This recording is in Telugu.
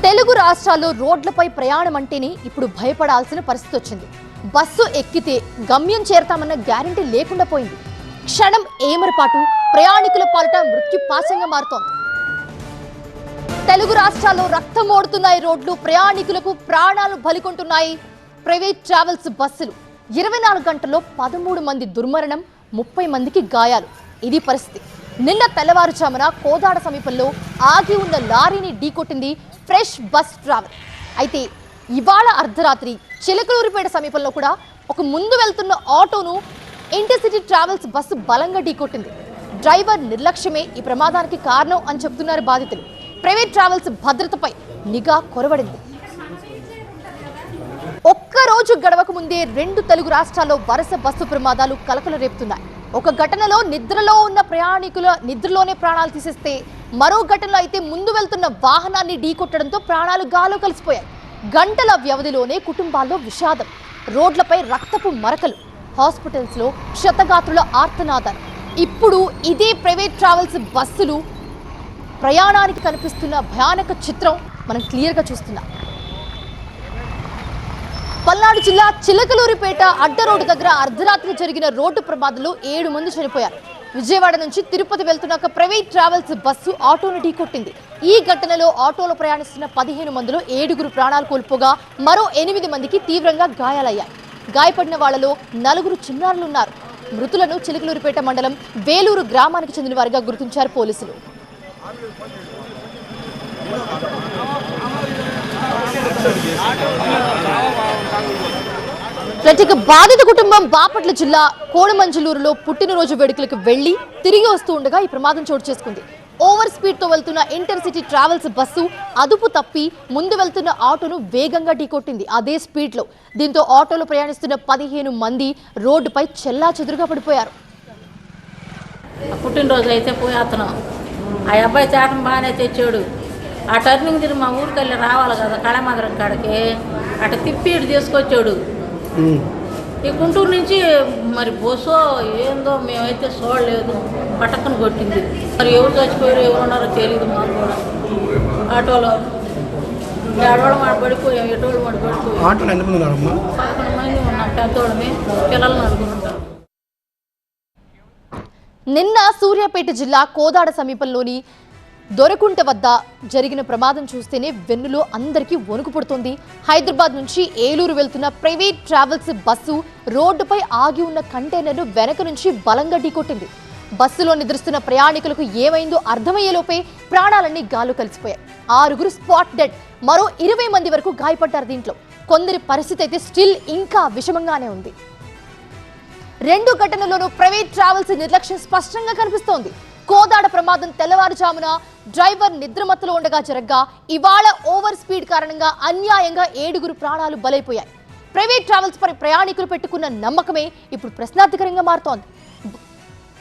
తెలుగు రాష్ట్రాల్లో రోడ్లపై ప్రయాణం అంటేనే ఇప్పుడు భయపడాల్సిన పరిస్థితి వచ్చింది. బస్సు ఎక్కితే గమ్యం చేరతామన్న గ్యారెంటీ లేకుండా పోయింది. క్షణం ఏమరపాటు ప్రయాణికుల పాలిట మృత్యు పాశంగా మారుతోంది. తెలుగు రాష్ట్రాల్లో రక్తం ఓడుతున్నాయి రోడ్లు, ప్రయాణికులకు ప్రాణాలు బలికొంటున్నాయి ప్రైవేట్ ట్రావెల్స్ బస్సులు. 24 గంటల్లో 13 మంది దుర్మరణం, 30 మందికి గాయాలు. ఇది పరిస్థితి. నిన్న తెల్లవారుజామున కోదాడ సమీపంలో ఆగి ఉన్న లారీని ఢీకొట్టింది ఫ్రెష్ బస్ ట్రావెల్. అయితే ఇవాళ అర్ధరాత్రి చిలకలూరిపేట సమీపంలో కూడా ఒక ముందు వెళ్తున్న ఆటోను ఇంటర్సిటీ ట్రావెల్స్ బస్సు బలంగా ఢీకొట్టింది. డ్రైవర్ నిర్లక్ష్యమే ఈ ప్రమాదానికి కారణం అని చెబుతున్నారు బాధితులు. ప్రైవేట్ ట్రావెల్స్ భద్రతపై నిఘా కొరవడింది. ఒక్కరోజు గడవక ముందే 2 తెలుగు రాష్ట్రాల్లో వరుస బస్సు ప్రమాదాలు కలకలు రేపుతున్నాయి. ఒక ఘటనలో నిద్రలో ఉన్న ప్రయాణికుల నిద్రలోనే ప్రాణాలు తీసేస్తే, మరో ఘటనలో అయితే ముందు వెళ్తున్న వాహనాన్ని ఢీకొట్టడంతో ప్రాణాలు గాల్లో కలిసిపోయాయి. గంటల వ్యవధిలోనే కుటుంబాల్లో విషాదం, రోడ్లపై రక్తపు మరకలు, హాస్పిటల్స్లో క్షతగాత్రుల ఆర్తనాదాలు. ఇప్పుడు ఇదే ప్రైవేట్ ట్రావెల్స్ బస్సులు ప్రయాణానికి కనిపిస్తున్న భయానక చిత్రం మనం క్లియర్గా చూస్తున్నాం. పల్నాడు జిల్లా చిలకలూరిపేట అడ్డ రోడ్డు దగ్గర అర్ధరాత్రి జరిగిన రోడ్డు ప్రమాదంలో 7 మంది చనిపోయారు. విజయవాడ నుంచి తిరుపతి వెళ్తున్న ఒక ప్రైవేట్ ట్రావెల్స్ బస్సు ఆటోను ఢీకొట్టింది. ఈ ఘటనలో ఆటోలో ప్రయాణిస్తున్న 15 మందిలో 7 ప్రాణాలు కోల్పోగా మరో 8 మందికి తీవ్రంగా గాయాలయ్యాయి. గాయపడిన వాళ్లలో 4 చిన్నారులున్నారు. మృతులను చిలకలూరిపేట మండలం వేలూరు గ్రామానికి చెందిన వారిగా గుర్తించారు పోలీసులు. ప్రత్యేక బాధిత కుటుంబం బాపట్ల జిల్లా కోడమంజలూరులో పుట్టినరోజు వేడుకలకు వెళ్లి తిరిగి వస్తూ ఉండగా ఈ ప్రమాదం చోటు చేసుకుంది. ఓవర్ స్పీడ్ తో వెళ్తున్న ఇంటర్సిటీ ట్రావెల్స్ బస్సు అదుపు తప్పి ముందు వెళ్తున్న ఆటోను వేగంగా ఢీకొట్టింది అదే స్పీడ్ లో. దీంతో ఆటోలో ప్రయాణిస్తున్న 15 మంది రోడ్డుపై చెల్లా చెదురుగా పడిపోయారు. పుట్టినరోజు అయితే పోయి అతను ఆ అబ్బాయి చాటం బాగానే తెచ్చాడు. ఆ టర్నింగ్ తిరిగి మా ఊరికి వెళ్ళి రావాలి కదా కళమగరం కాడికి, అటు తిప్పి ఇటు తీసుకొచ్చాడు. ఈ గుంటూరు నుంచి మరి బస్సు ఏందో మేమైతే చూడలేదు, పటక్కన కొట్టింది. మరి ఎవరు చచ్చిపోయారు ఎవరు ఉన్నారో తెలియదు మాకు కూడా. ఆటోలో ఏడవాళ్ళు మాట పడిపోయాం, ఎటోళ్ళు మాట పడిపోయాం. 11 మంది ఉన్నాం, పెద్దోళ్ళని పిల్లలు 4 ఉంటారు. నిన్న సూర్యాపేట జిల్లా కోదాడ సమీపంలోని దొరకుంట వద్ద జరిగిన ప్రమాదం చూస్తేనే వెన్నులో అందరికీ వణుకు పుడుతోంది. హైదరాబాద్ నుంచి ఏలూరు వెళ్తున్న ప్రైవేట్ ట్రావెల్స్ బస్సు రోడ్డుపై ఆగి ఉన్న కంటైనర్ను వెనక నుంచి బలంగా ఢీకొట్టింది. బస్సులో నిద్రిస్తున్న ప్రయాణికులకు ఏమైందో అర్థమయ్యేలోపే ప్రాణాలన్నీ గాల్లో కలిసిపోయాయి. 6 స్పాట్ డెడ్, మరో 20 మంది వరకు గాయపడ్డారు. దీంట్లో కొందరి పరిస్థితి అయితే స్టిల్ ఇంకా విషమంగానే ఉంది. 2 ఘటనల్లోనూ ప్రైవేట్ ట్రావెల్స్ నిర్లక్ష్యం స్పష్టంగా కనిపిస్తోంది. కోదాడ ప్రమాదం తెల్లవారుజామున డ్రైవర్ నిద్రమత్తులో ఉండగా జరగ్గా, ఇవాళ ఓవర్ స్పీడ్ కారణంగా అన్యాయంగా 7 ప్రాణాలు బలైపోయాయి. ప్రైవేట్ ట్రావెల్స్ పై ప్రయాణికులు పెట్టుకున్న నమ్మకమే ఇప్పుడు ప్రశ్నార్థకరంగా మారుతోంది.